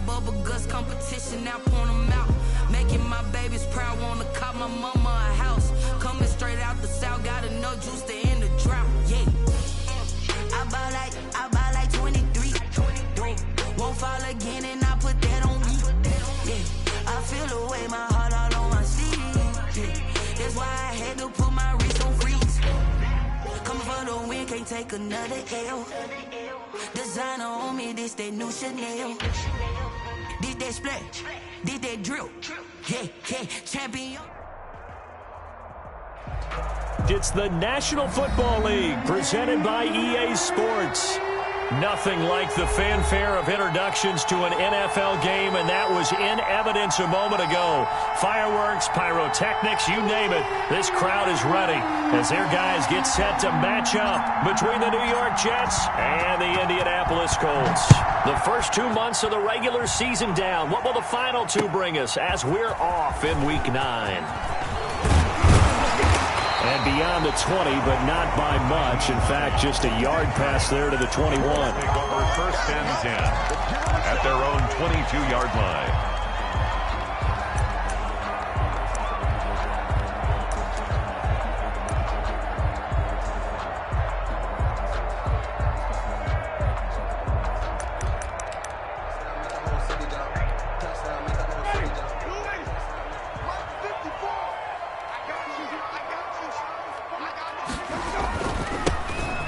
bubble guts competition, now point them out. Making my babies proud, wanna cop my mama a house. Coming straight out the south, got enough juice to end the drought. Yeah. I buy like 23. Won't fall again and I put that on me. Yeah. I feel the way, my heart all on my sleeve. Yeah. That's why I had to put my wrist on freeze. Coming for the win, can't take another L. Designer on me, this that new Chanel. Did that splash, did that drill. Yeah, champion. It's the National Football League presented by EA Sports. Nothing like the fanfare of introductions to an NFL game, and that was in evidence a moment ago. Fireworks, pyrotechnics, you name it. This crowd is ready as their guys get set to match up between the New York Jets and the Indianapolis Colts. The first 2 months of the regular season down. What will the final two bring us as we're off in Week 9? And beyond the 20, but not by much. In fact, just a yard pass there to the 21. Take over first and 10 at their own 22-yard line.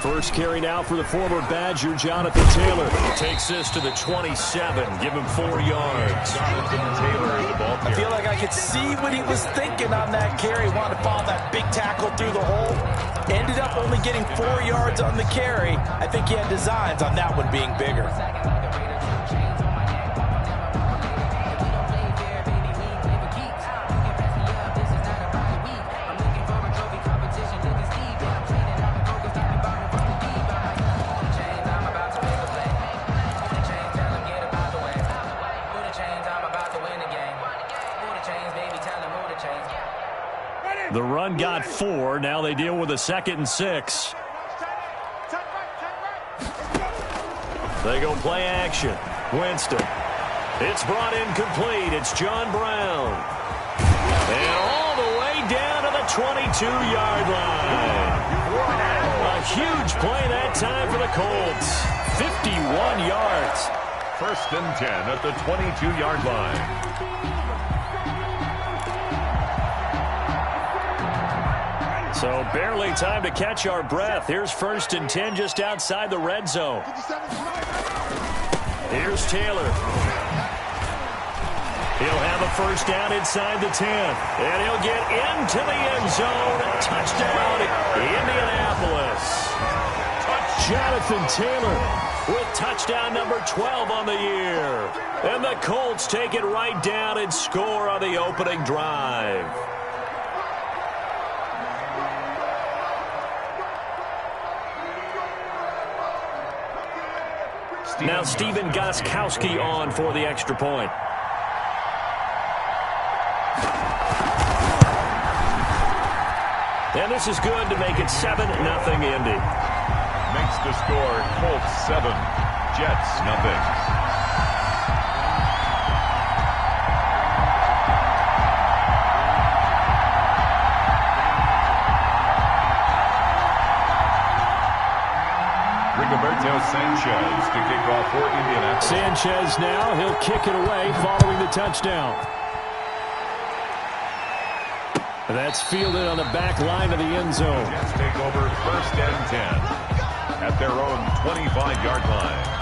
First carry now for the former Badger, Jonathan Taylor. He takes this to the 27. Give him 4 yards. Jonathan Taylor is the ball carrier. I feel like I could see what he was thinking on that carry. Wanted to follow that big tackle through the hole. Ended up only getting 4 yards on the carry. I think he had designs on that one being bigger. The run got 4. Now they deal with a 2nd and 6. They go play action. Winston. It's brought in complete. It's John Brown. And all the way down to the 22-yard line. A huge play that time for the Colts. 51 yards. First and 10 at the 22-yard line. So barely time to catch our breath. Here's first and 10 just outside the red zone. Here's Taylor. He'll have a first down inside the 10. And he'll get into the end zone. Touchdown, Indianapolis. Jonathan Taylor with touchdown number 12 on the year. And the Colts take it right down and score on the opening drive. Now Steven Gostkowski on for the extra point. And this is good to make it 7-0 Indy. Makes the score Colts 7, Jets nothing. Sanchez to kick off for Indianapolis. Sanchez now, he'll kick it away following the touchdown. That's fielded on the back line of the end zone. Jets take over first and 10 at their own 25-yard line.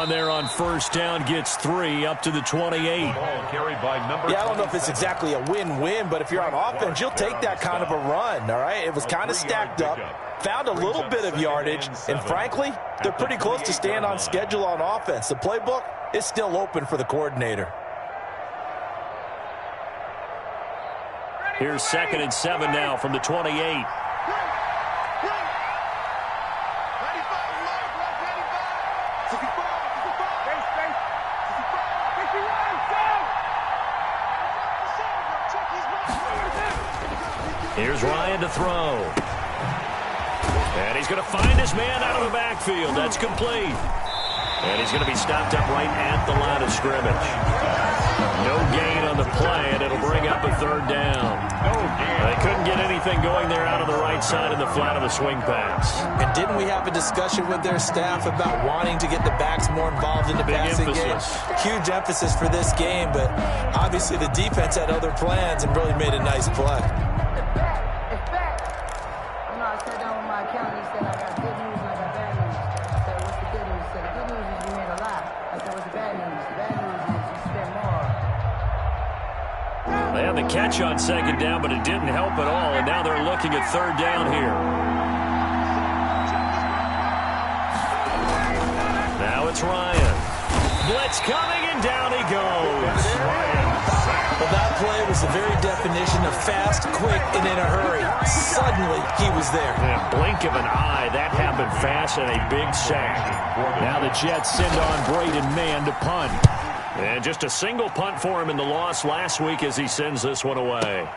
on there on first down, gets 3 up to the 28. Ball carried by number I don't know if it's exactly a win-win, but if you're on offense, you'll take that kind of a run, all right? It was kind of stacked up, found a little bit of yardage, and frankly, they're pretty close to staying on schedule on offense. The playbook is still open for the coordinator. Here's 2nd and 7 now from the 28. Here's Ryan to throw. And he's going to find his man out of the backfield. That's complete. And he's going to be stopped up right at the line of scrimmage. No gain on the play, and it'll bring up a 3rd down. They couldn't get anything going there out of the right side of the flat of the swing pass. And didn't we have a discussion with their staff about wanting to get the backs more involved in the passing game? Huge emphasis for this game, but obviously the defense had other plans and really made a nice play. They had the catch on 2nd down, but it didn't help at all, and now they're looking at 3rd down here. Now it's Ryan. Blitz coming, and down he goes. Well, that play was the very definition of fast, quick, and in a hurry. Suddenly, he was there. In a blink of an eye, that happened fast, and a big sack. Now the Jets send on Braden Mann to punt. And just a single punt for him in the loss last week as he sends this one away.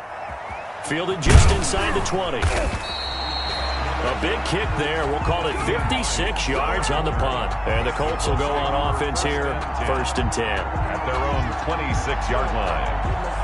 Fielded just inside the 20. A big kick there. We'll call it 56 yards on the punt. And the Colts will go on offense here, 1st and 10. At their own 26-yard line.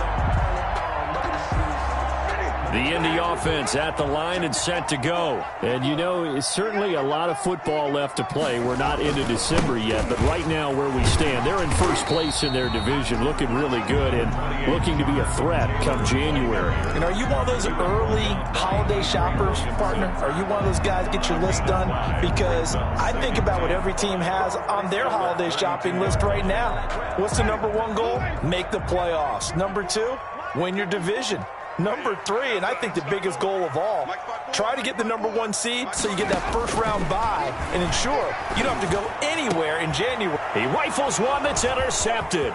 The Indy offense at the line and set to go. And, you know, it's certainly a lot of football left to play. We're not into December yet, but right now where we stand, they're in first place in their division, looking really good and looking to be a threat come January. And are you one of those early holiday shoppers, partner? Are you one of those guys get your list done? Because I think about what every team has on their holiday shopping list right now. What's the number 1 goal? Make the playoffs. Number 2, win your division. Number 3, and I think the biggest goal of all, try to get the number 1 seed so you get that first-round bye and ensure you don't have to go anywhere in January. He rifles one that's intercepted.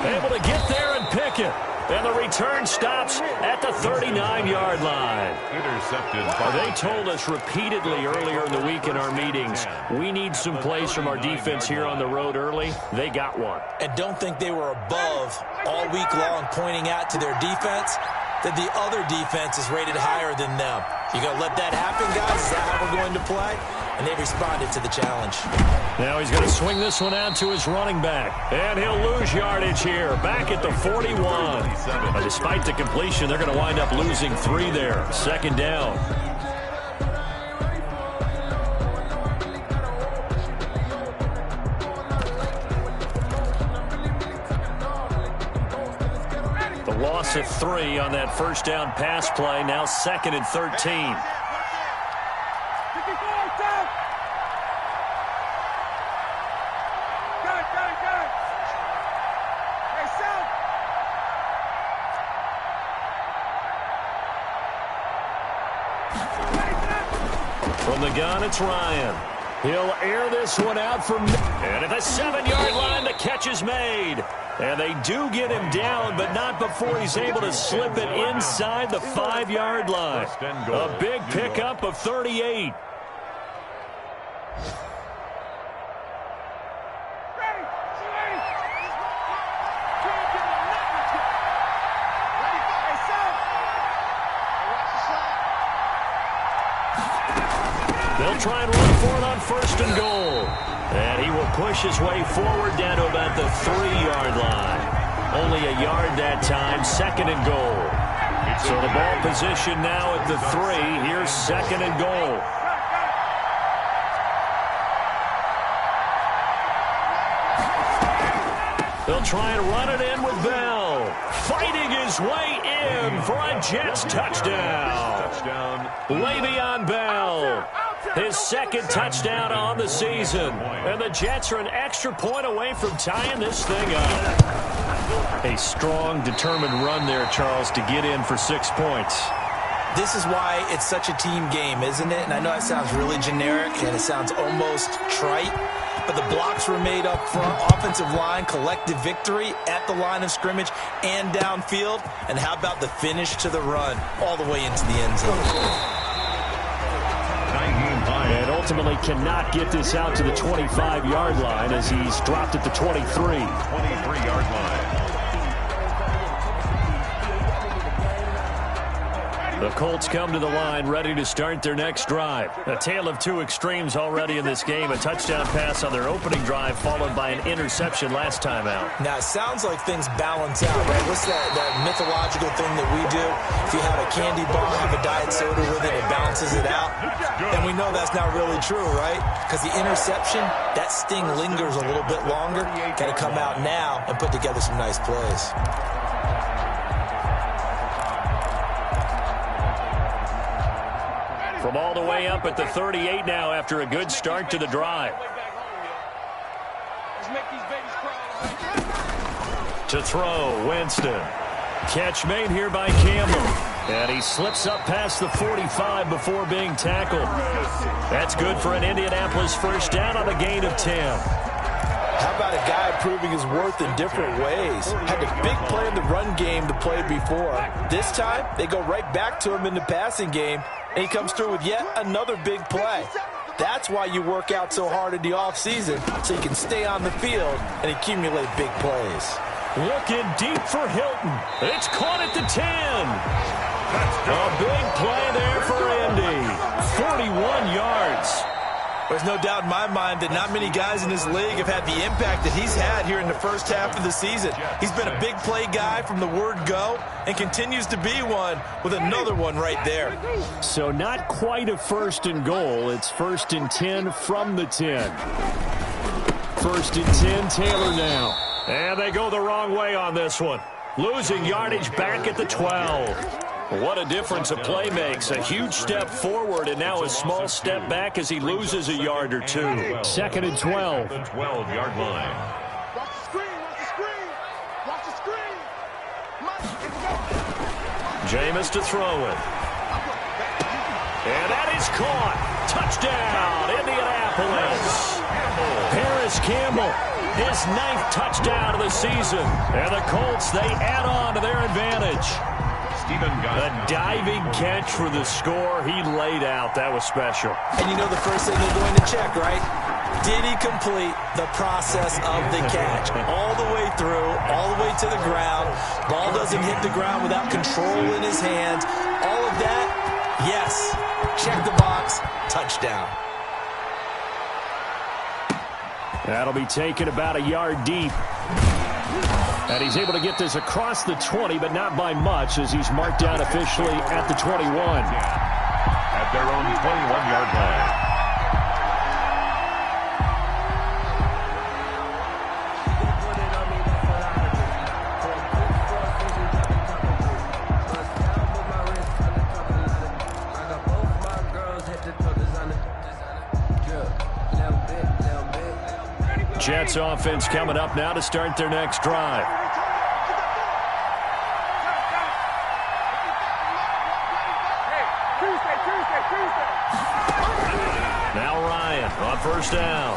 Able to get there and pick it. And the return stops at the 39-yard line. Intercepted. They told us repeatedly earlier in the week in our meetings, we need some plays from our defense here on the road early. They got one. And don't think they were above all week long pointing out to their defense that the other defense is rated higher than them. You going to let that happen, guys? Is that how we're going to play? And they responded to the challenge. Now he's going to swing this one out to his running back. And he'll lose yardage here. Back at the 41. But despite the completion, they're going to wind up losing 3 there. 2nd down. The loss of 3 on that first down pass play. Now 2nd and 13. From the gun, it's Ryan. He'll air this one out from... And at the 7-yard line, the catch is made. And they do get him down, but not before he's able to slip it inside the 5-yard line. A big pickup of 38. They'll try and run for it on 1st and goal. And he will push his way forward down to about the 3-yard line. Only a yard that time, 2nd and goal. So the ball position now at the 3. Here's 2nd and goal. They'll try and run it in with Bell. Fighting his way in for a Jets touchdown. Le'Veon Bell. His second touchdown on the season. And the Jets are an extra point away from tying this thing up. A strong, determined run there, Charles, to get in for 6 points. This is why it's such a team game, isn't it? And I know it sounds really generic and it sounds almost trite, but the blocks were made up front, offensive line, collective victory at the line of scrimmage and downfield. And how about the finish to the run all the way into the end zone? And ultimately cannot get this out to the 25-yard line as he's dropped at the 23. 23-yard line. The Colts come to the line ready to start their next drive. A tale of two extremes already in this game. A touchdown pass on their opening drive followed by an interception last time out. Now, it sounds like things balance out, right? What's that mythological thing that we do? If you have a candy bar, have a diet soda with it, it balances it out. And we know that's not really true, right? Because the interception, that sting lingers a little bit longer. Got to come out now and put together some nice plays. From all the way up at the 38 now after a good start to the drive. To throw, Winston. Catch made here by Campbell. And he slips up past the 45 before being tackled. That's good for an Indianapolis first down on a gain of 10. How about a guy proving his worth in different ways? Had a big play in the run game the play before. This time, they go right back to him in the passing game, and he comes through with yet another big play. That's why you work out so hard in the offseason, so you can stay on the field and accumulate big plays. Looking deep for Hilton. It's caught at the 10. A big play there for Indy. 41 yards. There's no doubt in my mind that not many guys in this league have had the impact that he's had here in the first half of the season. He's been a big play guy from the word go and continues to be one with another one right there. So not quite a first and goal. It's first and 10 from the 10. First and 10, Taylor now. And they go the wrong way on this one. Losing yardage back at the 12. What a difference a play makes. A huge step forward and now a small step back as he loses a yard or two. Second and 12. The 12-yard line. Watch the screen, watch the screen. Watch the screen. Jameis to throw it. And that is caught. Touchdown, Indianapolis. Paris Campbell, his 9th touchdown of the season. And the Colts, they add on to their advantage. A diving catch for the score. He laid out. That was special. And you know the first thing they're going to check, right? Did he complete the process of the catch? All the way through, all the way to the ground. Ball doesn't hit the ground without control in his hands. All of that, yes. Check the box. Touchdown. That'll be taken about a yard deep. And he's able to get this across the 20, but not by much as he's marked down officially at the 21. At their own 21-yard line. Jets offense coming up now to start their next drive. Now Ryan on first down.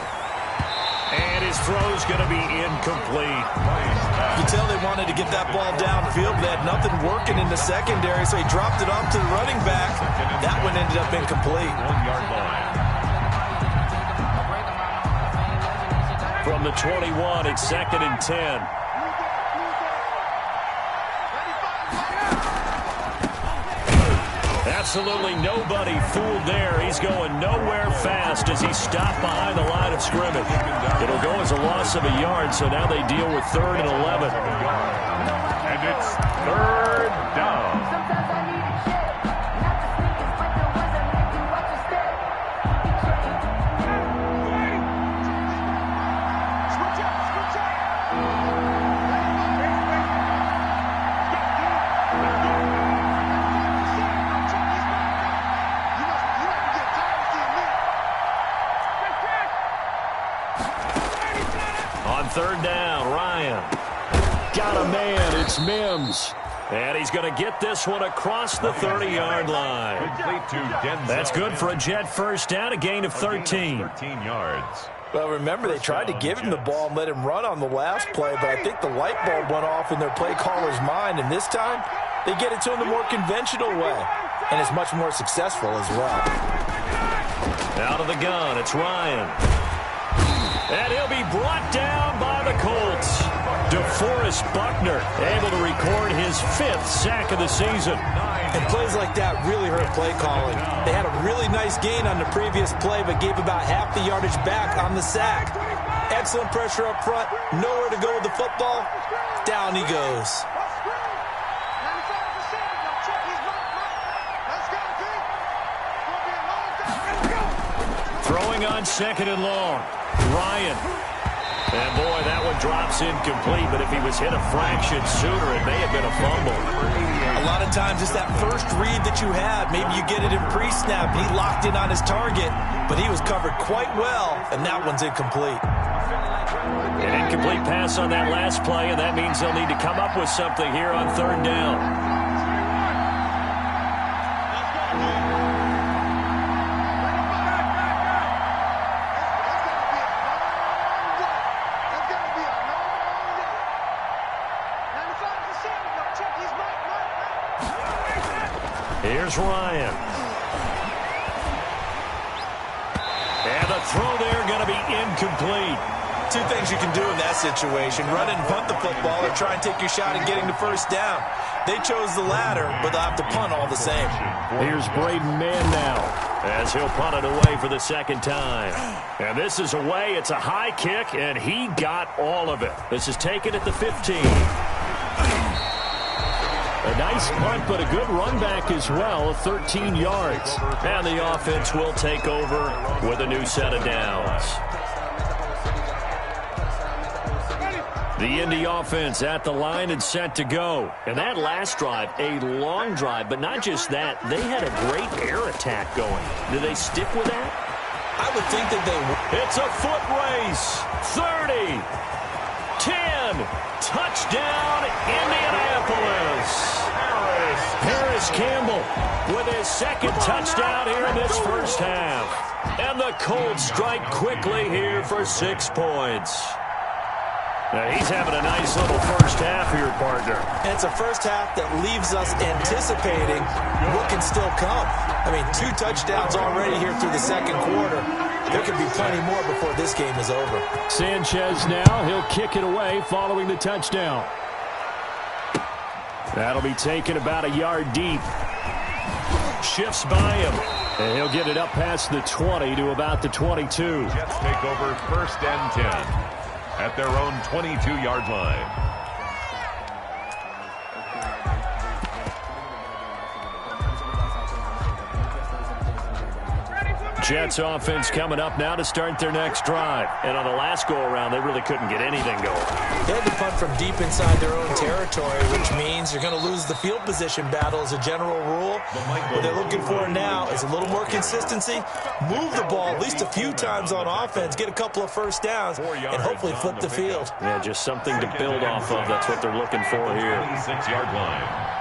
And his throw's going to be incomplete. You can tell they wanted to get that ball downfield, but they had nothing working in the secondary, so he dropped it off to the running back. That one ended up incomplete. 1-yard line. From the 21, it's second and 10. Absolutely nobody fooled there. He's going nowhere fast as he's stopped behind the line of scrimmage. It'll go as a loss of a yard, so now they deal with 3rd and 11. And it's 3rd down. third down. Ryan. Got a man. It's Mims. And he's going to get this one across the 30-yard line. That's good for a Jet first down, a gain of 13. 13 yards. Well, remember, they tried to give him the ball and let him run on the last play, but I think the light bulb went off in their play caller's mind, and this time they get it to him the more conventional way, and it's much more successful as well. Out of the gun, it's Ryan. And he'll be brought down by the Colts. DeForest Buckner able to record his 5th sack of the season. And plays like that really hurt play calling. They had a really nice gain on the previous play, but gave about half the yardage back on the sack. Excellent pressure up front. Nowhere to go with the football. Down he goes. Throwing on 2nd and long. Ryan. And, boy, that one drops incomplete, but if he was hit a fraction sooner, it may have been a fumble. A lot of times it's that first read that you have. Maybe you get it in pre-snap. He locked in on his target, but he was covered quite well, and that one's incomplete. An incomplete pass on that last play, and that means they'll need to come up with something here on 3rd down. Here's Ryan. And the throw there going to be incomplete. Two things you can do in that situation: run and punt the football, or try and take your shot at getting the first down. They chose the latter, but they'll have to punt all the same. Here's Braden Mann now, as he'll punt it away for the 2nd time. And this is away. It's a high kick, and he got all of it. This is taken at the 15. A nice punt, but a good run back as well, 13 yards. And the offense will take over with a new set of downs. The Indy offense at the line and set to go. And that last drive, a long drive, but not just that. They had a great air attack going. Do they stick with that? I would think that they would. It's a foot race. 30, 10, touchdown, Indianapolis. Harris Campbell with his 2nd touchdown here in this first half. And the Colts strike quickly here for 6 points. Now he's having a nice little first half here, partner. And it's a first half that leaves us anticipating what can still come. I mean, 2 touchdowns already here through the 2nd quarter. There could be plenty more before this game is over. Sanchez now, he'll kick it away following the touchdown. That'll be taken about a yard deep. Shifts by him. And he'll get it up past the 20 to about the 22. Jets take over 1st and 10 at their own 22-yard line. Jets offense coming up now to start their next drive. And on the last go-around, they really couldn't get anything going. They had to punt from deep inside their own territory, which means you're going to lose the field position battle as a general rule. What they're looking for now is a little more consistency, move the ball at least a few times on offense, get a couple of first downs, and hopefully flip the field. Yeah, just something to build off of. That's what they're looking for here. 26-yard line.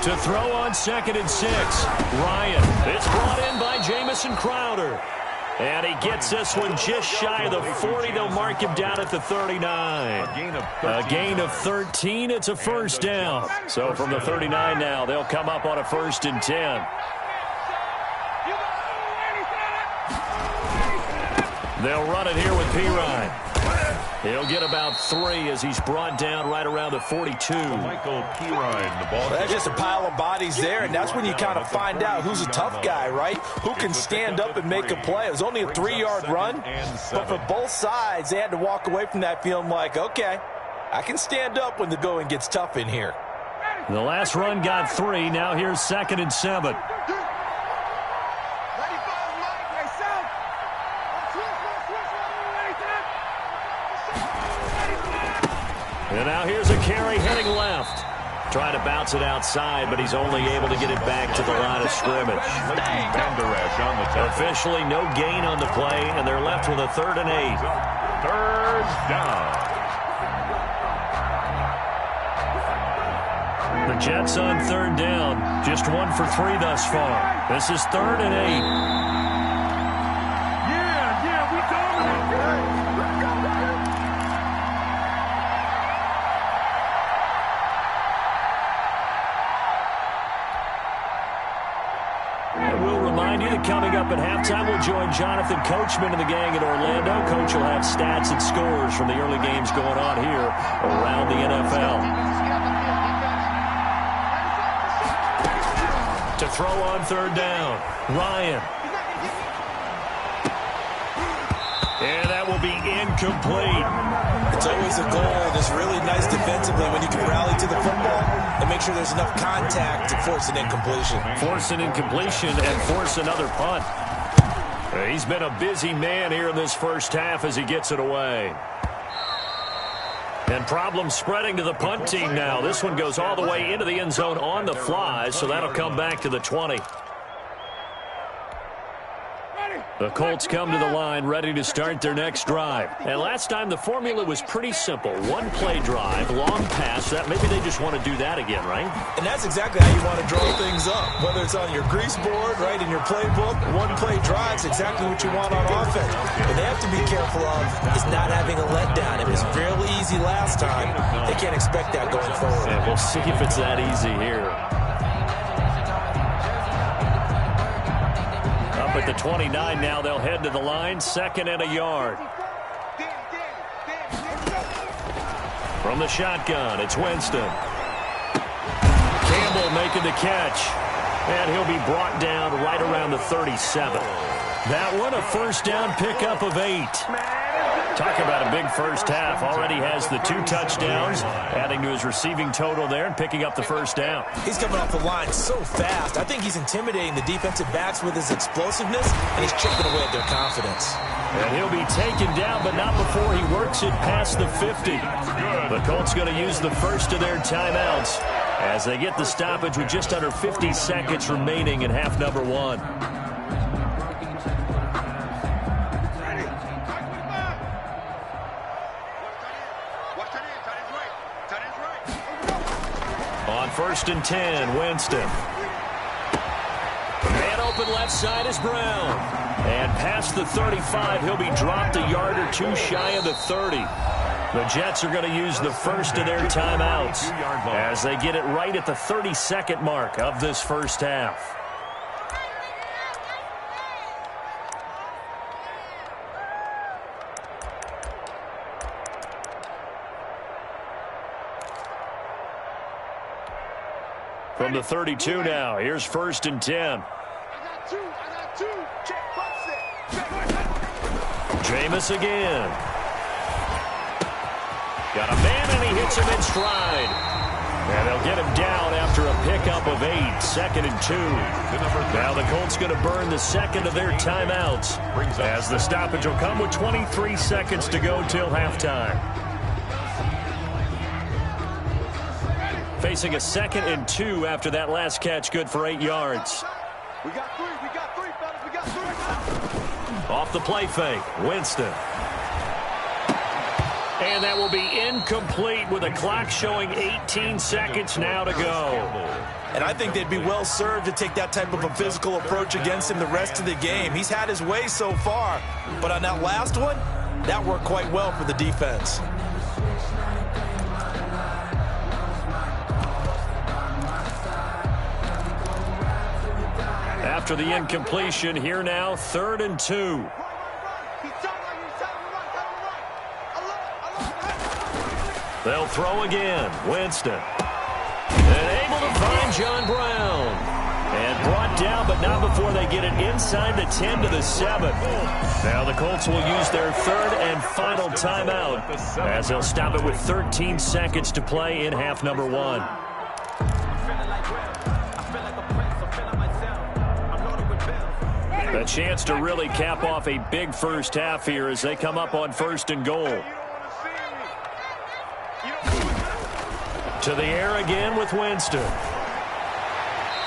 To throw on 2nd and 6. Ryan. It's brought in by Jamison Crowder. And he gets this one just shy of the 40. They'll mark him down at the 39. A gain of 13. It's a first down. So from the 39 now, they'll come up on a 1st and 10. They'll run it here with Pirine. He'll get about 3 as he's brought down right around the 42. Michael Pirine, the ball. That's just a pile of bodies there, and that's when you kind of find out who's a tough guy, right? Who can stand up and make a play. It was only a 3-yard run, but for both sides, they had to walk away from that feeling like, okay, I can stand up when the going gets tough in here. The last run got 3. Now here's 2nd and 7. And now here's a carry heading left. Trying to bounce it outside, but he's only able to get it back to the line of scrimmage. Officially no gain on the play, and they're left with a 3rd and 8. Third down. The Jets on third down. Just 1 for 3 thus far. This is 3rd and 8. Yeah, we dominate. And we'll remind you that coming up at halftime, we'll join Jonathan Coachman and the gang in Orlando. Coach will have stats and scores from the early games going on here around the NFL. To throw on third down, Ryan. And that will be incomplete. It's always a goal that's really nice defensively when you can rally to the football and make sure there's enough contact to force an incompletion. Force an incompletion and force another punt. He's been a busy man here in this first half as he gets it away. And problems spreading to the punt team now. This one goes all the way into the end zone on the fly, so that'll come back to the 20. The Colts come to the line ready to start their next drive. And last time the formula was pretty simple. One play drive, long pass. That maybe they just want to do that again, right? And that's exactly how you want to draw things up. Whether it's on your grease board, right, in your playbook, one play drive is exactly what you want on offense. What they have to be careful of is not having a letdown. It was fairly easy last time. They can't expect that going forward. And we'll see if it's that easy here. At the 29 now, they'll head to the line, 2nd and a yard. From the shotgun, it's Winston. Campbell making the catch. And he'll be brought down right around the 37. That one, a first down pickup of 8. Talk about a big first half. Already has the 2 touchdowns, adding to his receiving total there and picking up the first down. He's coming off the line so fast. I think he's intimidating the defensive backs with his explosiveness, and he's chipping away at their confidence. And he'll be taken down, but not before he works it past the 50. The Colts going to use the first of their timeouts as they get the stoppage with just under 50 seconds remaining in half number 1. On 1st and 10, Winston. Man open left side is Brown. And past the 35, he'll be dropped a yard or 2 shy of the 30. The Jets are going to use the first of their timeouts as they get it right at the 32nd mark of this first half. From the 32 now, here's 1st and 10. I got two. Check, box it. Jameis again. Got a man, and he hits him in stride. And they'll get him down after a pickup of 8, 2nd and 2. Now the Colts going to burn the second of their timeouts as the stoppage will come with 23 seconds to go till halftime. Facing a 2nd and 2 after that last catch, good for 8 yards. We got three, fellas. We got 3. Off the play fake, Winston. And that will be incomplete with the clock showing 18 seconds now to go. And I think they'd be well served to take that type of a physical approach against him the rest of the game. He's had his way so far, but on that last one, that worked quite well for the defense. After the incompletion, here now, 3rd and 2. They'll throw again. Winston. And able to find John Brown. And brought down, but not before they get it inside the 10 to the 7. Now the Colts will use their 3rd and final timeout as they'll stop it with 13 seconds to play in half number 1. A chance to really cap off a big first half here as they come up on 1st and goal. To the air again with Winston.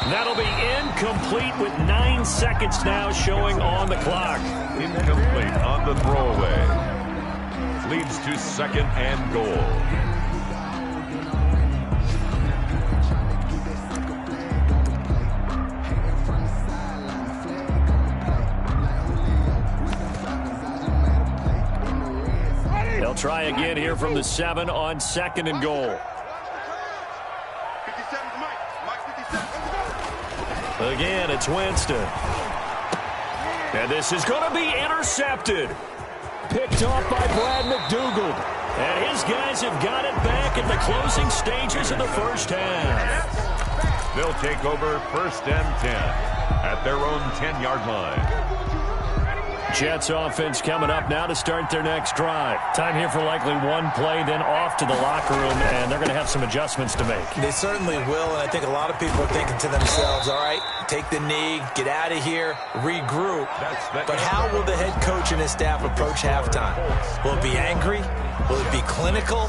That'll be incomplete with 9 seconds now showing on the clock. Incomplete on the throwaway. leads to 2nd and goal. They'll try again here from the 7 on 2nd and goal. Again, it's Winston. And this is going to be intercepted. Picked off by Brad McDougald. And his guys have got it back in the closing stages of the first half. They'll take over 1st and 10 at their own 10-yard line. Jets offense coming up now to start their next drive. Time here for likely one play, then off to the locker room, and they're going to have some adjustments to make. They certainly will, and I think a lot of people are thinking to themselves, all right, take the knee, get out of here, regroup. But how will the head coach and his staff approach halftime? Will it be angry? Will it be clinical?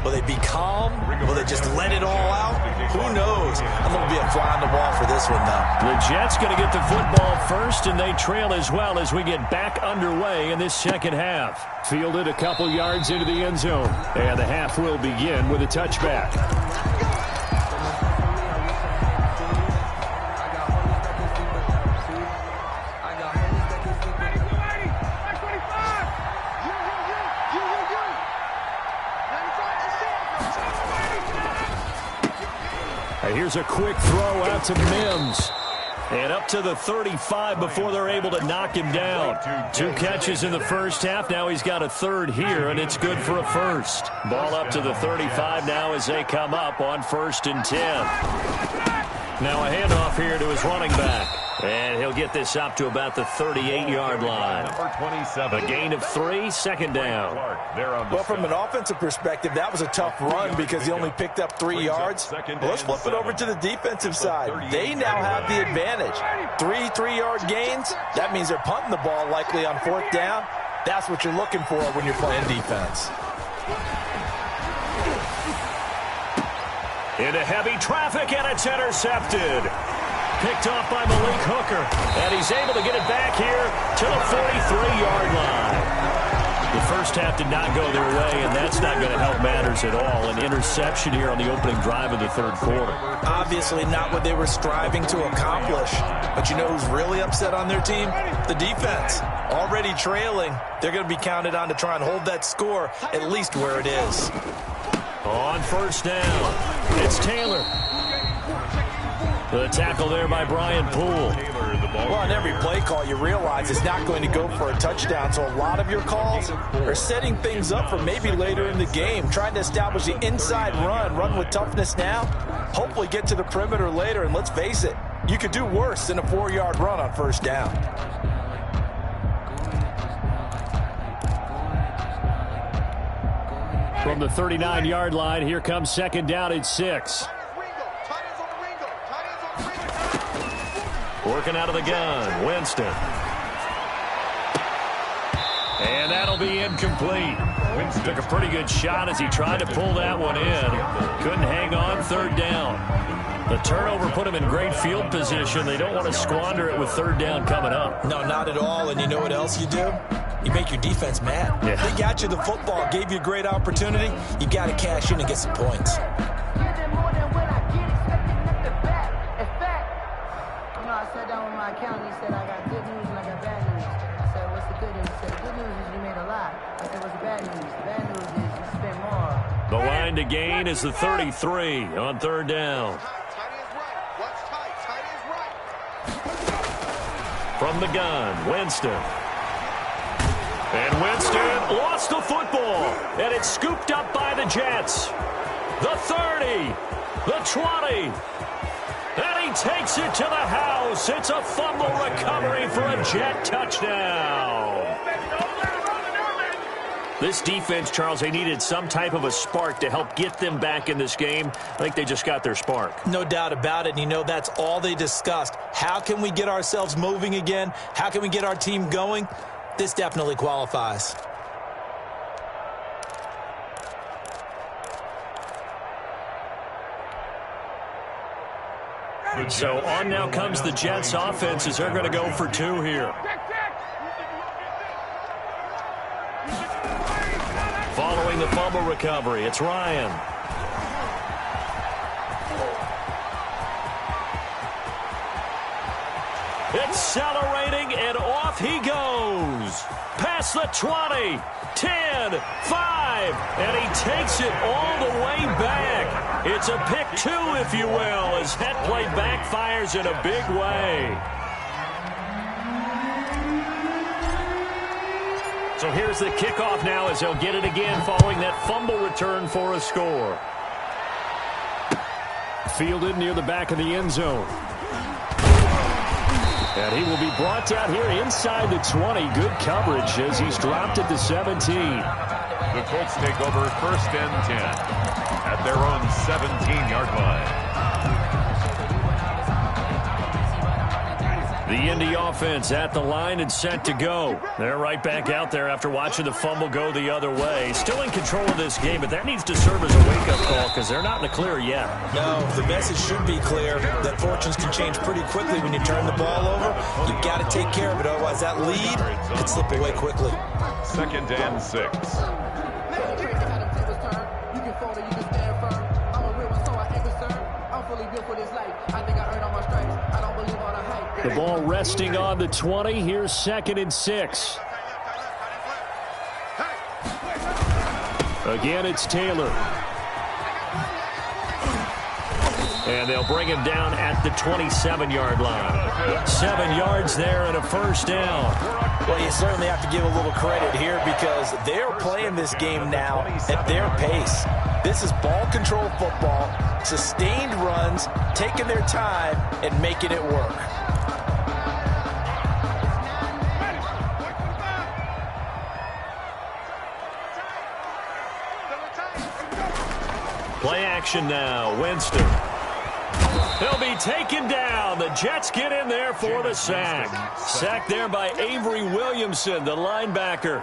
Will they be calm? Will they just let it all out? Who knows? I'm going to be a fly on the wall for this one, though. The Jets going to get the football first, and they trail as well as we get back underway in this second half. Fielded a couple yards into the end zone, and the half will begin with a touchback. Here's a quick throw out to Mims. And up to the 35 before they're able to knock him down. 2 catches in the first half. Now he's got a 3rd here, and it's good for a 1st. Ball up to the 35 now as they come up on 1st and 10. Now a handoff here to his running back. And he'll get this up to about the 38-yard line. Number 27. A gain of 3, 2nd down. Well, from an offensive perspective, that was a tough run because he only picked up 3 yards. Well, let's flip it over to the defensive side. They now have the advantage. 3 3-yard gains. That means they're punting the ball likely on 4th down. That's what you're looking for when you're playing defense. Into heavy traffic, and it's intercepted. Picked off by Malik Hooker, and he's able to get it back here to the 43-yard line. The first half did not go their way, and that's not going to help matters at all. An interception here on the opening drive of the 3rd quarter. Obviously not what they were striving to accomplish. But you know who's really upset on their team? The defense. Already trailing, they're going to be counted on to try and hold that score at least where it is. On 1st down, it's Taylor. The tackle there by Brian Poole. Well, on every play call, you realize it's not going to go for a touchdown, so a lot of your calls are setting things up for maybe later in the game, trying to establish the inside run with toughness now, hopefully get to the perimeter later, and let's face it, you could do worse than a 4-yard run on 1st down. From the 39-yard line, here comes 2nd down at 6. Working out of the gun, Winston. And that'll be incomplete. Winston took a pretty good shot as he tried to pull that one in. Couldn't hang on 3rd down. The turnover put him in great field position. They don't want to squander it with 3rd down coming up. No, not at all. And you know what else you do? You make your defense mad. Yeah. They got you the football, gave you a great opportunity. You got to cash in and get some points. I sat down with my accountant. He said, I got good news and I got bad news. I said, what's the good news? He said, the good news is you made a lot. I said, what's the bad news? The bad news is you spent more. The line to gain is the 33 on 3rd down. From the gun, Winston. And Winston lost the football. And it's scooped up by the Jets. The 30, the 20. And he takes it to the house. It's a fumble recovery for a Jet touchdown. This defense, Charles, they needed some type of a spark to help get them back in this game. I think they just got their spark. No doubt about it. And you know, that's all they discussed. How can we get ourselves moving again? How can we get our team going? This definitely qualifies. So on now comes the Jets offense as they're going to go for 2 here. following the fumble recovery. It's Ryan. Accelerating, and off he goes. Past the 20, 10, 5, and he takes it all the way back. It's a pick 2, if you will, as that play backfires in a big way. So here's the kickoff now as they'll get it again following that fumble return for a score. Fielded near the back of the end zone. And he will be brought down here inside the 20. Good coverage as he's dropped at the 17. The Colts take over 1st and 10 at their own 17-yard line. The Indy offense at the line and set to go. They're right back out there after watching the fumble go the other way. Still in control of this game, but that needs to serve as a wake-up call because they're not in the clear yet. No, the message should be clear that fortunes can change pretty quickly when you turn the ball over. You've got to take care of it, otherwise that lead could slip away quickly. 2nd and 6. The ball resting on the 20. Here's 2nd and 6. Again, it's Taylor. And they'll bring him down at the 27-yard line. 7 yards there and a first down. Well, you certainly have to give a little credit here because they're playing this game now at their pace. This is ball control football, sustained runs, taking their time, and making it work. Play action now. Winston. He'll be taken down. The Jets get in there for the sack. Sacked there by Avery Williamson, the linebacker.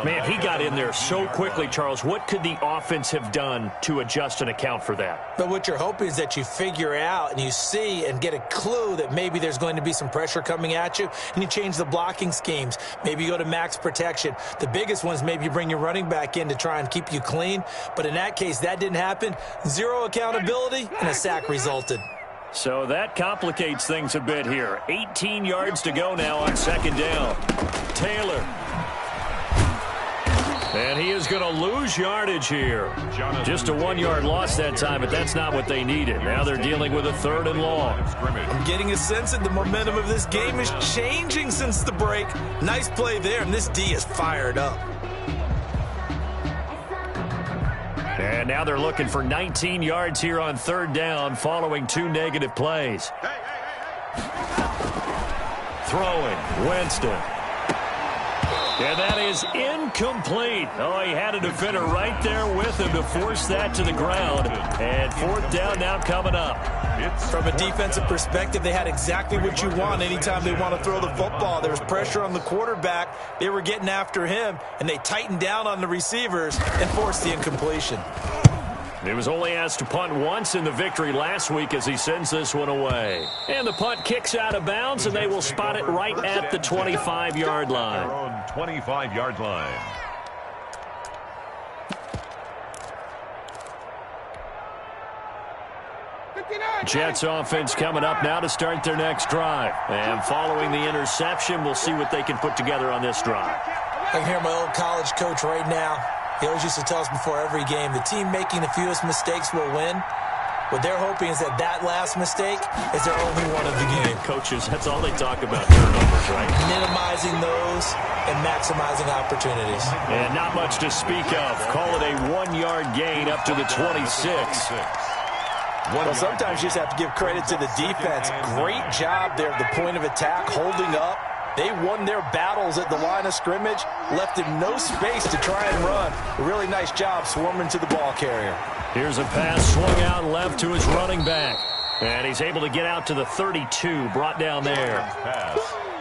Man, he got in there so quickly, Charles. What could the offense have done to adjust and account for that? But what you're hoping is that you figure out and you see and get a clue that maybe there's going to be some pressure coming at you, and you change the blocking schemes. Maybe you go to max protection. The biggest one is maybe you bring your running back in to try and keep you clean. But in that case, that didn't happen. Zero accountability, and a sack resulted. So that complicates things a bit here. 18 yards to go now on 2nd down. Taylor. And he is going to lose yardage here. Just a 1-yard loss that time, but that's not what they needed. Now they're dealing with a 3rd and long. I'm getting a sense that the momentum of this game is changing since the break. Nice play there, and this D is fired up. And now they're looking for 19 yards here on 3rd down following 2 negative plays. Throwing, Winston. And that is incomplete. Oh, he had a defender right there with him to force that to the ground. And 4th down now coming up. From a defensive perspective, they had exactly what you want anytime they want to throw the football. There was pressure on the quarterback. They were getting after him, and they tightened down on the receivers and forced the incompletion. He was only asked to punt once in the victory last week as he sends this one away. And the punt kicks out of bounds, and they will spot it right at the 25-yard line. Their own 25-yard line. Jets offense coming up now to start their next drive. And following the interception, we'll see what they can put together on this drive. I can hear my old college coach right now. He always used to tell us before every game, the team making the fewest mistakes will win. What they're hoping is that that last mistake is their only one of the game. Coaches, that's all they talk about, turnovers, right? Minimizing those and maximizing opportunities. And not much to speak of. Call it a 1-yard gain up to the 26. Well, sometimes you just have to give credit to the defense. Great job there at the point of attack, holding up. They won their battles at the line of scrimmage, left him no space to try and run. A really nice job swarming to the ball carrier. Here's a pass swung out left to his running back. And he's able to get out to the 32, brought down there.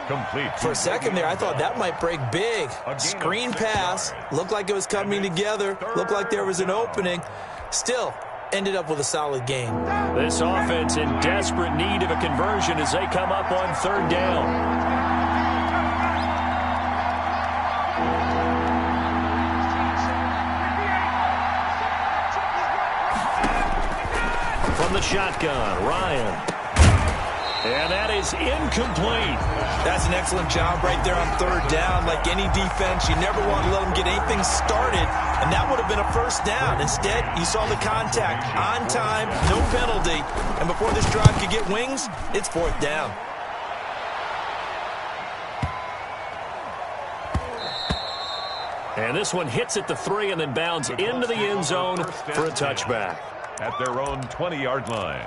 Complete. For a second there, I thought that might break big. Screen pass, looked like it was coming together, looked like there was an opening. Still, ended up with a solid game. This offense in desperate need of a conversion as they come up on 3rd down. from the shotgun. Ryan. And that is incomplete. That's an excellent job right there on third down. Like any defense, you never want to let them get anything started, and that would have been a first down. Instead, you saw the contact on time, no penalty, and before this drive could get wings, it's fourth down. And this one hits at the 3 and then bounds into the end zone for a touchback. At their own 20-yard line.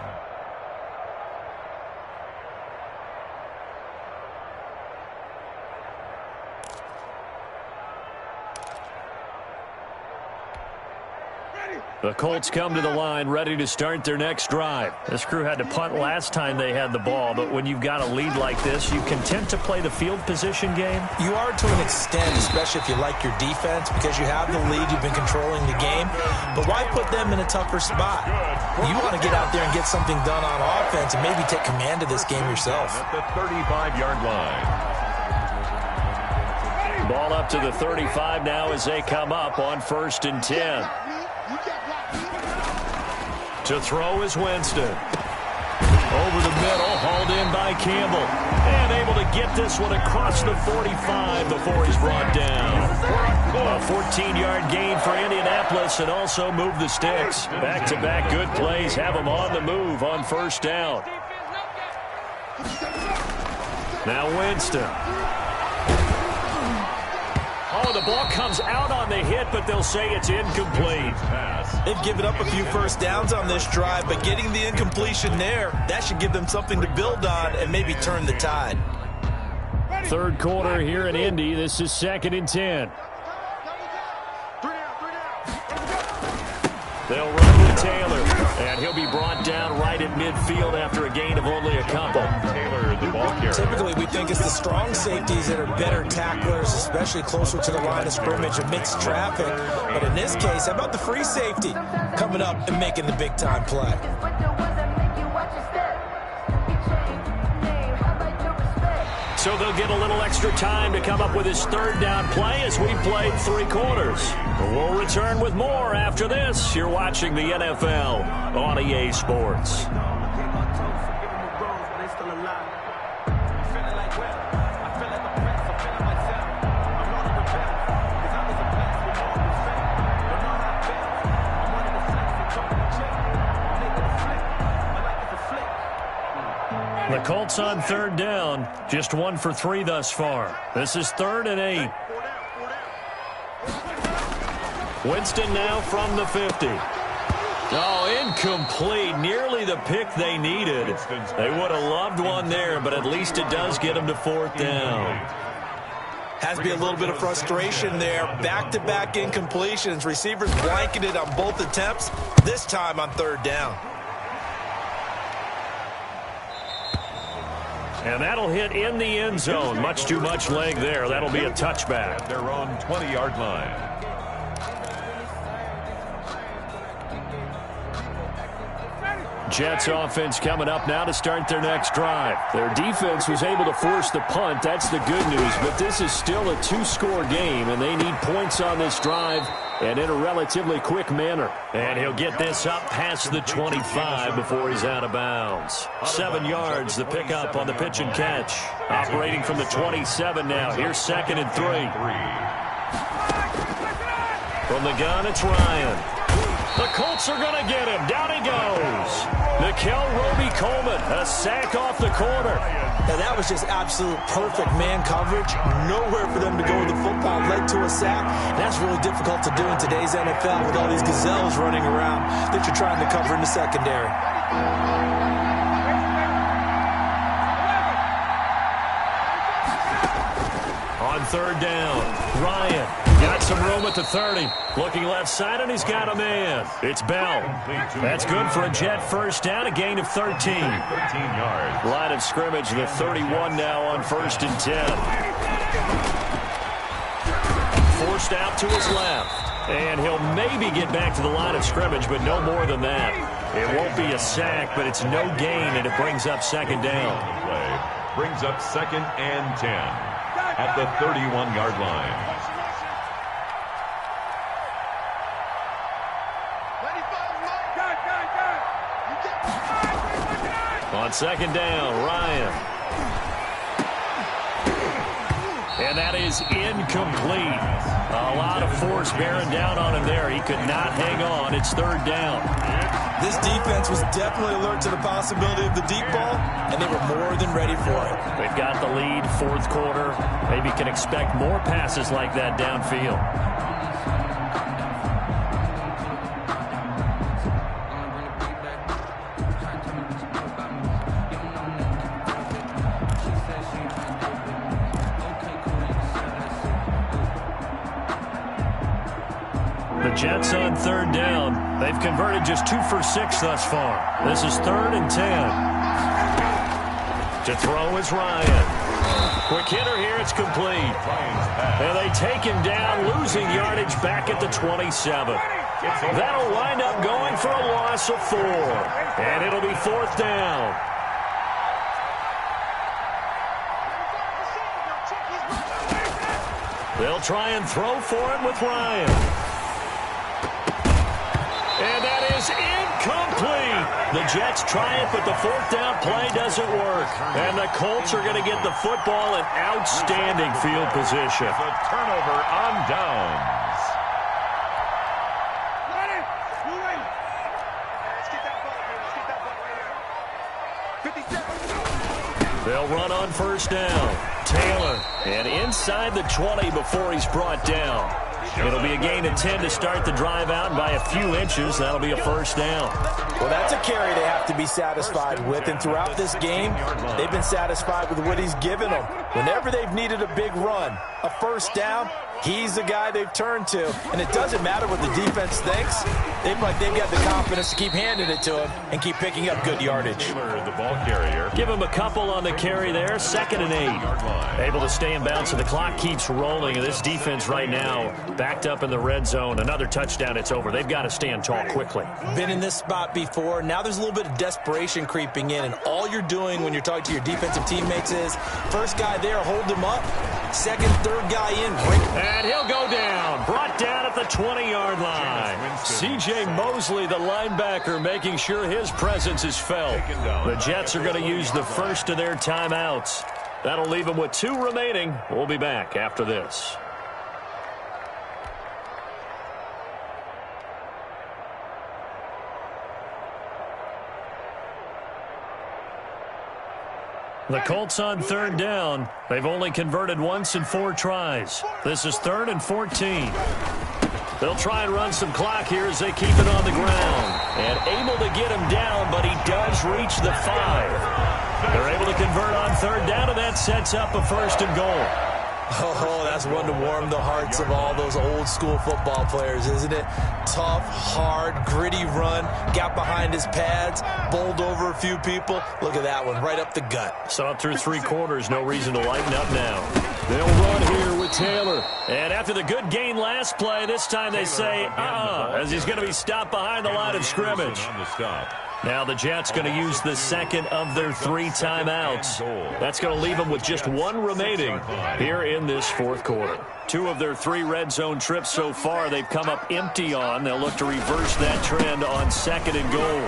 The Colts come to the line ready to start their next drive. This crew had to punt last time they had the ball, but when you've got a lead like this, you content to play the field position game? You are to an extent, especially if you like your defense, because you have the lead, you've been controlling the game. But why put them in a tougher spot? You want to get out there and get something done on offense and maybe take command of this game yourself. At the 35-yard line. Ball up to the 35 now as they come up on 1st and 10. To throw is Winston. Over the middle, hauled in by Campbell. And able to get this one across the 45 before he's brought down. A 14-yard gain for Indianapolis and also move the sticks. Back-to-back good plays have them on the move on 1st down. Now Winston. Oh, the ball comes out on the hit, but they'll say it's incomplete. They've given up a few first downs on this drive, but getting the incompletion there, that should give them something to build on and maybe turn the tide. Third quarter here in Indy. This is 2nd and 10. They'll run with Taylor, and he'll be brought down right at midfield after a gain of only a couple. Taylor, the ball carrier. Typically, we think it's the strong safeties that are better tacklers, especially closer to the line of scrimmage amidst traffic. But in this case, how about the free safety coming up and making the big-time play? So they'll get a little extra time to come up with his third down play as we played 3 quarters. We'll return with more after this. You're watching the NFL on EA Sports. The Colts on 3rd down, just 1 for 3 thus far. This is 3rd and 8. Winston now from the 50. Oh, incomplete. Nearly the pick they needed. They would have loved one there, but at least it does get them to 4th down. Has to be a little bit of frustration there. Back-to-back incompletions. Receivers blanketed on both attempts, this time on 3rd down. And that'll hit in the end zone. Much too much leg there. That'll be a touchback. At their own 20-yard line. Jets offense coming up now to start their next drive. Their defense was able to force the punt. That's the good news. But this is still a 2-score game, and they need points on this drive and in a relatively quick manner. And he'll get this up past the 25 before he's out of bounds. 7 yards, the pickup on the pitch and catch. Operating from the 27 now. Here's 2nd and 3. From the gun, it's Ryan. The Colts are going to get him. Down he goes. Nikel Roby-Coleman, a sack off the corner. Now, that was just absolute perfect man coverage. Nowhere for them to go with the football. Led to a sack. And that's really difficult to do in today's NFL with all these gazelles running around that you're trying to cover in the secondary. On 3rd down, Ryan got some room at the 30. Looking left side, and he's got a man. It's Bell. That's good for a Jet first down, a gain of 13. 13 yards. Line of scrimmage, the 31 now on 1st and 10. Forced out to his left. And he'll maybe get back to the line of scrimmage, but no more than that. It won't be a sack, but it's no gain, and it brings up 2nd down. Brings up 2nd and 10. At the 31-yard line. On second down, Ryan. And that is incomplete. A lot of force bearing down on him there. He could not hang on. It's third down. This defense was definitely alert to the possibility of the deep ball, and they were more than ready for it. They've got the lead, fourth quarter. Maybe can expect more passes like that downfield. The Jets on third down. They've converted just 2 for 6 thus far. This is 3rd and 10. To throw is Ryan. Quick hitter here. It's complete. And they take him down, losing yardage back at the 27. That'll wind up going for a loss of 4. And it'll be 4th down. They'll try and throw for it with Ryan. And that is incomplete. The Jets try it, but the 4th down play doesn't work. And the Colts are going to get the football in outstanding field position. A turnover on downs. Let's get that ball, man. Let's get that ball right here. 57. They'll run on first down. Taylor, and inside the 20 before he's brought down. It'll be a gain of 10 to start the drive out, and by a few inches, that'll be a first down. Well, that's a carry they have to be satisfied with, and throughout this game, they've been satisfied with what he's given them. Whenever they've needed a big run, a first down, he's the guy they've turned to. And it doesn't matter what the defense thinks. They've got the confidence to keep handing it to him and keep picking up good yardage. The ball carrier. Give him a couple on the carry there. 2nd and 8. Able to stay in bounds, and the clock keeps rolling. And this defense right now backed up in the red zone. Another touchdown, it's over. They've got to stand tall quickly. Been in this spot before. Now there's a little bit of desperation creeping in, and all you're doing when you're talking to your defensive teammates is first guy there, hold him up. Second, third guy in, break. And he'll go down. Brought down at the 20-yard line. C.J. Mosley, the linebacker, making sure his presence is felt. The Jets are going to use the first of their timeouts. That'll leave them with 2 remaining. We'll be back after this. The Colts on third down. They've only converted once in 4 tries. This is 3rd and 14. They'll try and run some clock here as they keep it on the ground. And able to get him down, but he does reach the 5. They're able to convert on third down, and that sets up a 1st and goal. Oh, that's one to warm the hearts of all those old-school football players, isn't it? Tough, hard, gritty run, got behind his pads, bowled over a few people. Look at that one, right up the gut. So up through 3 quarters, no reason to lighten up now. They'll run here with Taylor. And after the good gain last play, this time they say, as he's going to be stopped behind the line of scrimmage. Now the Jets going to use the 2nd of their 3 timeouts. That's going to leave them with just 1 remaining here in this 4th quarter. 2 of their 3 red zone trips so far they've come up empty on. They'll look to reverse that trend on 2nd and goal.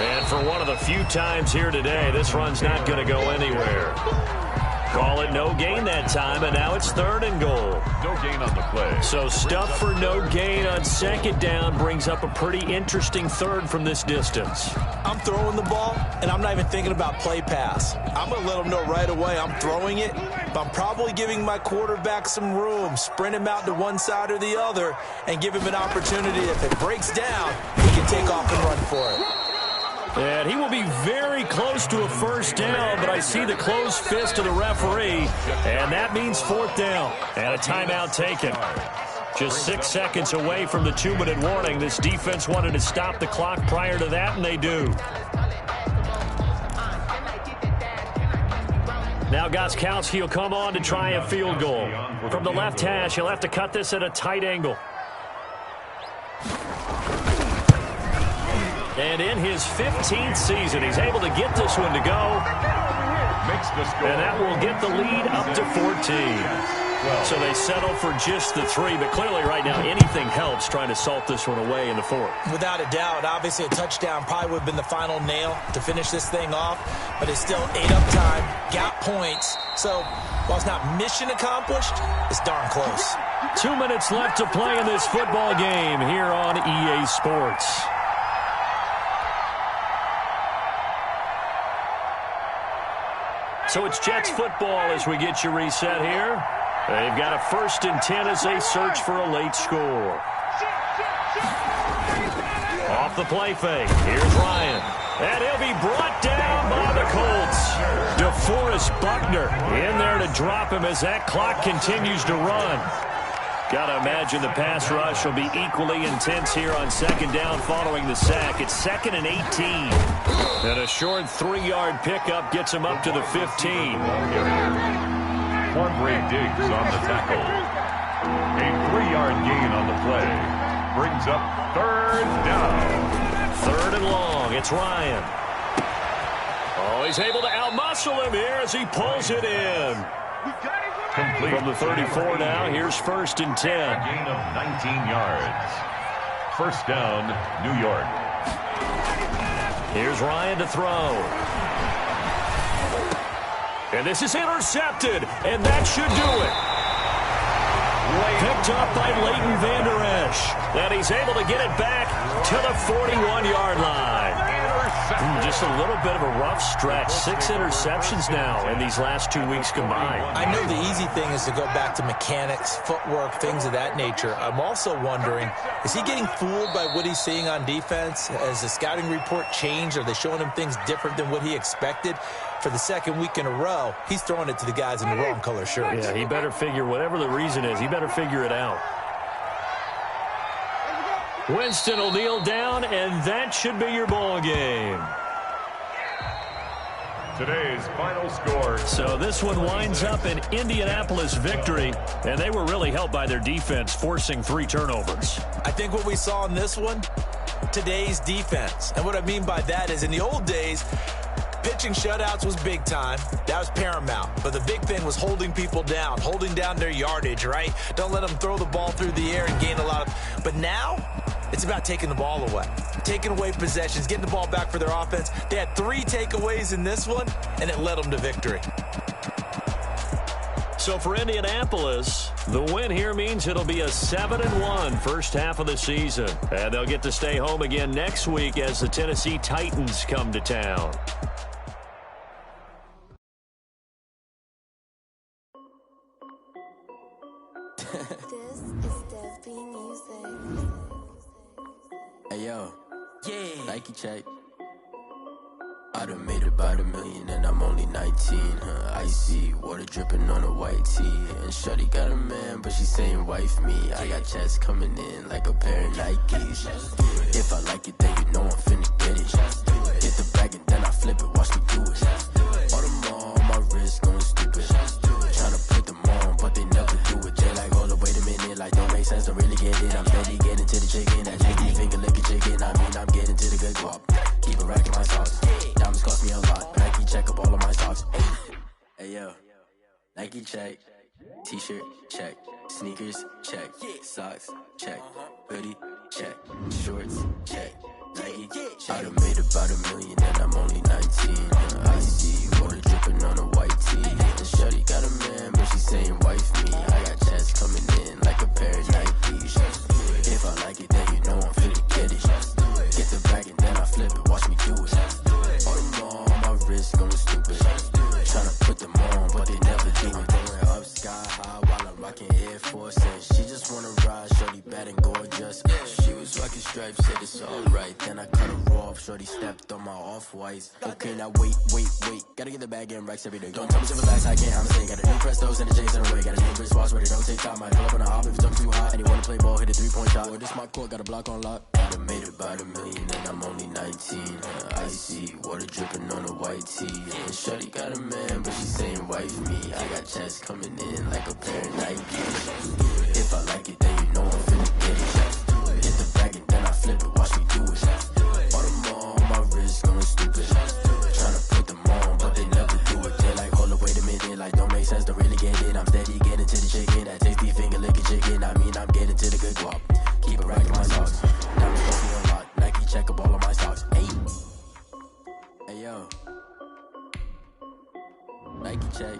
And for one of the few times here today, this run's not going to go anywhere. Call it no gain that time, and now it's 3rd and goal. No gain on the play. So stuff for no gain on 2nd down brings up a pretty interesting 3rd from this distance. I'm throwing the ball, and I'm not even thinking about play pass. I'm going to let them know right away I'm throwing it, but I'm probably giving my quarterback some room, sprint him out to one side or the other, and give him an opportunity. If it breaks down, he can take off and run for it. And he will be very close to a 1st down, but I see the closed fist of the referee, and that means 4th down and a timeout taken. Just 6 seconds away from the 2-minute warning. This defense wanted to stop the clock prior to that, and they do. Now Gostkowski will come on to try a field goal. From the left hash, he'll have to cut this at a tight angle. And in his 15th season, he's able to get this one to go. Makes the score. And that will get the lead up to 14. So they settle for just the 3, but clearly right now anything helps trying to salt this one away in the 4th. Without a doubt, obviously a touchdown probably would have been the final nail to finish this thing off, but it's still ate up time, got points. So while it's not mission accomplished, it's darn close. 2 minutes left to play in this football game here on EA Sports. So it's Jets football as we get you reset here. They've got a 1st and 10 as they search for a late score. Off the play fake. Here's Ryan. And he'll be brought down by the Colts. DeForest Buckner in there to drop him as that clock continues to run. Got to imagine the pass rush will be equally intense here on 2nd down following the sack. It's 2nd and 18. And a short 3-yard pickup gets him up to the 15. Quandre Diggs on the tackle. A 3-yard gain on the play. Brings up 3rd down. 3rd and long. It's Ryan. Oh, he's able to outmuscle him here as he pulls it in. Complete. From the 34 now, here's 1st and 10. A gain of 19 yards. 1st down, New York. Here's Ryan to throw. And this is intercepted, and that should do it. Picked up by Leighton Vander Esch. And he's able to get it back to the 41-yard line. Just a little bit of a rough stretch. 6 interceptions now in these last 2 weeks combined. I know the easy thing is to go back to mechanics, footwork, things of that nature. I'm also wondering, is he getting fooled by what he's seeing on defense? Has the scouting report changed? Are they showing him things different than what he expected? For the 2nd week in a row, he's throwing it to the guys in the wrong color shirts. Yeah, he better figure, whatever the reason is, he better figure it out. Winston will kneel down, and that should be your ball game. Today's final score. So this one winds up an Indianapolis victory, and they were really helped by their defense, forcing 3 turnovers. I think what we saw in this one, today's defense. And what I mean by that is in the old days, pitching shutouts was big time. That was paramount. But the big thing was holding people down, holding down their yardage, right? Don't let them throw the ball through the air and gain a lot of... But now, it's about taking the ball away. Taking away possessions, getting the ball back for their offense. They had 3 takeaways in this one, and it led them to victory. So for Indianapolis, the win here means it'll be a 7-1 first half of the season. And they'll get to stay home again next week as the Tennessee Titans come to town. Hey yo, yeah. Nike check. I done made about $1 million and I'm only 19. Icy water dripping on a white tee. And shawty got a man, but she saying wife me. I got checks coming in like a pair of Nikes. If I like it, then you know I'm finna get it. Hit the bag and then I flip it. Watch me do it. All them on my wrist going stupid. Tryna put them on, but they never do it. They like, hold up, wait a minute. Like, don't make sense, don't really get it. I'm steady getting to the chicken. That JD finger licking chicken. I mean, I'm getting to the good guap. Keep a rack in my sauce. Diamonds cost me a lot. Nike check up all of my socks. Hey yo, Nike check. T-shirt check. Sneakers check. Socks check. Hoodie check. Shorts check. Nike check. I done made about $1 million and I'm only 19. I see water dripping on a white tee. And shawty got a man, but she saying wife me. I got checks coming in like a pair of Nikes. If I like it, then you know I'm finna get it. Get the bag and then I flip it. Watch me do it. All them on my wrist going stupid. Tryna put them on, but they never do it. Going up sky high while I'm rocking Air Force. And she just wanna ride, shorty bad and gorgeous. She was rocking stripes, said it's alright. Then I cut her off, shorty stepped on my off-whites. Okay, now wait. Gotta get the bag and racks every day. Don't tell me to relax, I can't, I'm saying. Got a new Prestos and a J's in a way. Got a new wristwatch where they don't take time. Might pull up on a hop if it's up too hot. And you wanna play ball, hit a 3-point shot. Well, this my court, got a block on lock. I done made about $1 million and I'm only 19. Icy water dripping on a white tee. And shawty got a man, but she saying wife me. I got checks coming in like a pair of Nikes. If I like it, then you know I'm finna get it. Hit the bag and then I flip it. Watch me do it. All them on my wrist going stupid. Tryna put them on, but they never do it. They like, hold up, wait a minute. Like, don't make sense, don't really get it. I'm steady getting to the chicken. Nike check.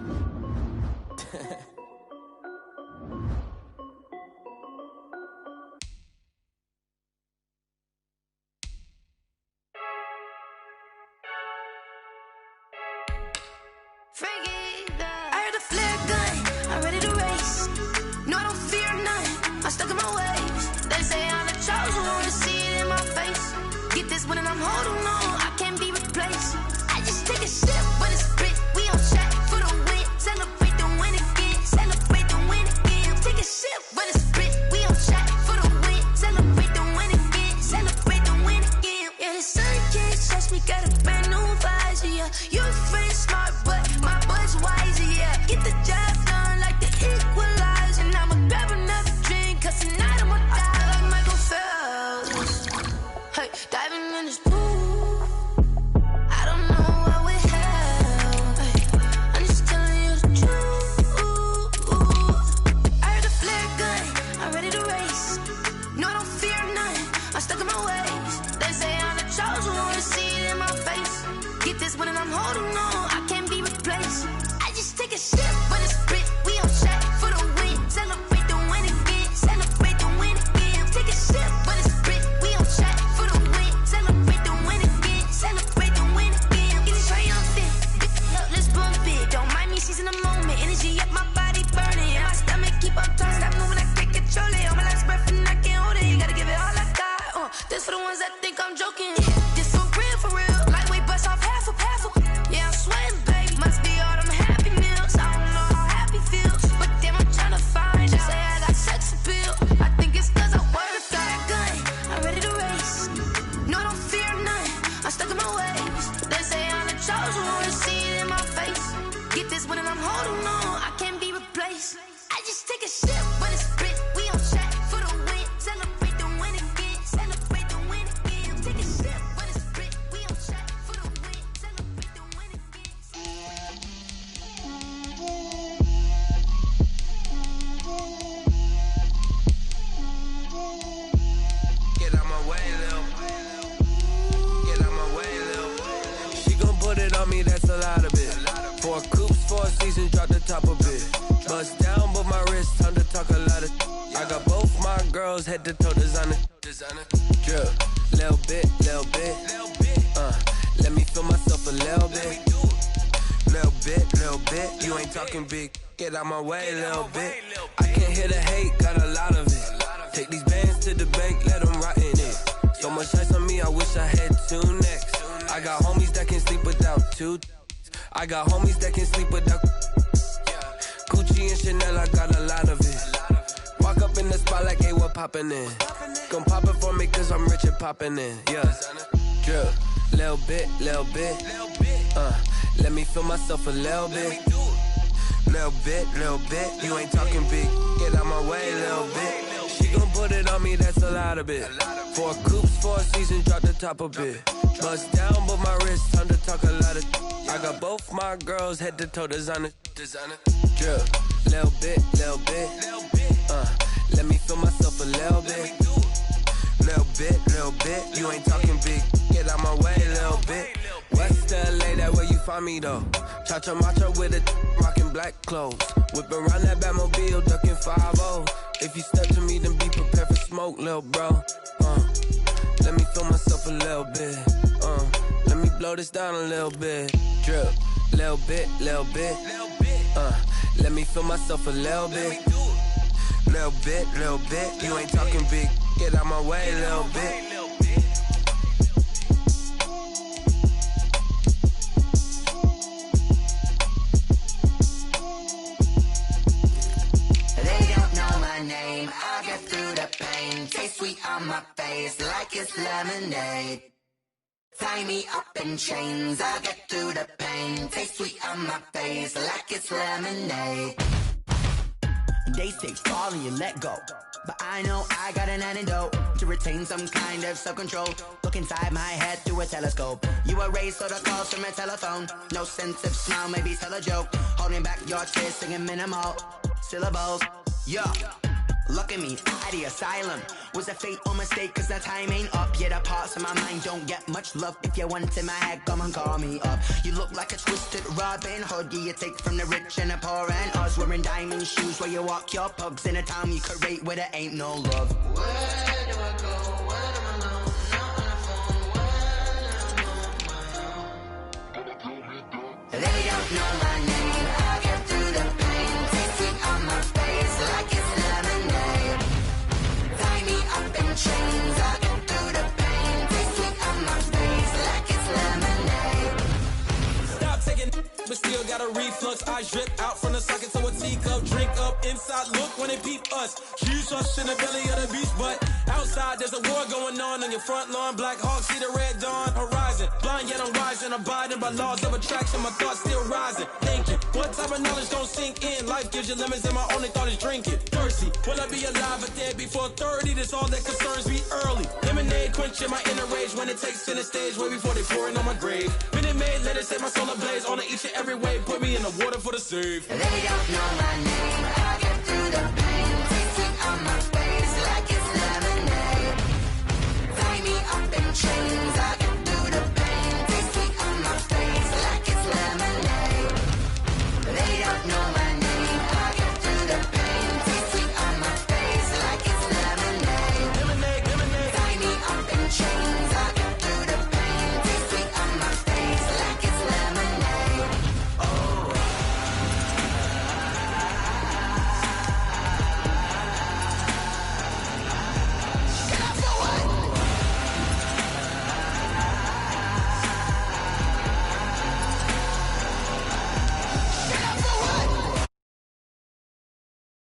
I heard the flare gun, I'm ready to race. No, I don't fear none, I'm stuck in my ways. They say I'm the chosen one, see it in my face. Get this one and I'm holding on, I can't be replaced. I just take a sip, but it's spit, we on track for the win. Celebrate the win again, celebrate the win again. Take a sip, but it's spit, we on track for the win. Celebrate the win again, celebrate the win again. Yeah, the sun can't touch me, got a brand new visor, yeah. Your friend's smart, but my bud's wiser, yeah. Get the job done like the equalizer. And I'ma grab another drink, cause tonight I'ma die like Michael Phelps. Hey, diving in this pool, I don't know what we have. Hey, I'm just telling you the truth. I heard the flare gun, I'm ready to race. No, I don't fear none, I'm stuck in my ways. They say I'm the chosen one, see it in my face. Get this one and I'm holding on, I can't be replaced. I just take a sip, but it's spit, we on track for the win. Celebrate the win again, celebrate the win again. Take a sip, but it's spit, we on track for the win. Celebrate the win again, celebrate the win again. Get it triumphant, look, let's bump it. Don't mind me seizing the moment, energy up my body burning. And my stomach keep up turning, stop moving, I can't control it. On my last breath and I can't hold it, you gotta give it all I got. This for the ones that think I'm joking. This for real, lightweight bust off half a. Yeah, I'm sweating, babe, must be all them happy meals. I don't know how happy feels, but damn, I'm tryna find out. Say I got sex appeal, I think it's cause I wear a fire gun. I'm ready to race, no, I don't fear none, I'm stuck in my ways. They say I'm the chosen one, see it in my face. Get this one and I'm holding on, I can't be replaced. I just take a sip, but it's spit, we on track for the win. Celebrate the win again, celebrate the win again. Take a sip, but it's spit, we on track for the win. Celebrate the win again. Get out my way, Lil. Get out my way, Lil. She gon' put it on me, that's a lot of it. 4 coops, 4 seasons, drop the top a bit. Bust down, but my wrist, time to talk a lot of. I got both my girls, head to toe designer. Drip, little bit. Let me feel myself a little bit. Little bit. You ain't talking big. Get out my way, little bit. I can't hear the hate, got a lot of it. Take these bands to the bank, let them rot in it. So much ice on me, I wish I had 2 necks. I got homies that can sleep without 2. I got homies that can sleep without Gucci and Chanel, I got a lot of it. Walk up in the spot like, hey, what poppin' in? Gon' pop it for me cause I'm rich and poppin' in, yeah. Drip, little bit. Let me feel myself a little bit. Little bit. You ain't talking big. Get out my way, little bit. She gon' put it on me, that's a lot of it. 4 coops, 4 seasons, drop the top a bit. Bust down, but my wrist, time to talk a lot of. I got both my girls, head to toe designer. Drip, little bit. Let me feel myself a little bit. Little bit. You ain't talking big. Get out my way, little bit. West LA, that where you find me though. Cha-cha matcha with it, rockin' black clothes. Whip around that Batmobile, ducking 5-0. If you step to me, then be prepared for smoke, lil' bro. Let me feel myself a little bit. Let me blow this down a little bit. Drip, little bit. Let me feel myself a little bit. Little bit. You ain't talking big. Get out my way, little bit. Name, I'll get through the pain. Taste sweet on my face like it's lemonade. Tie me up in chains, I'll get through the pain. Taste sweet on my face like it's lemonade. They say fall and you let go, but I know I got an antidote to retain some kind of self-control. Look inside my head through a telescope. You erase all the calls from a telephone. No sense of smile, maybe tell a joke. Holding back your tears, singing minimal syllables. Yeah. Look at me, out of the asylum. Was a fate or mistake, cause the time ain't up. Yet the parts of my mind don't get much love. If you want in my head, come and call me up. You look like a twisted Robin Hood. Yeah, you take from the rich and the poor and us. Wearing diamond shoes where you walk your pugs. In a town you create where there ain't no love. Where do I go? Where do I know? Not on the phone. Where do I know? They don't know my name. I'll get through the pain. Taste sweet on my face like it's lemonade. Tie me up in chains. I'll get through the pain. Taste sweet on my face like it's lemonade. Stop taking, but still got a reflux. Eyes drip out from the socket to a teacup. Drink up inside, look when they peep us. Huge us in the belly of the beast, but outside there's a war going on your front lawn. Black Hawk see the red dawn horizon. Blind yet I'm rising, abiding by laws of attraction. My thoughts still rising. Thinking, what type of knowledge don't sink in? Life gives you lemons and my only thought is drinking. Thirsty, will I be alive or dead before 30? That's all that concerns me early. Lemonade quenching my inner rage when it takes center stage way before they pour it on my grave. Minute Maid, let it set my soul ablaze on each and every wave. Put me in the water for the save. They don't know my name.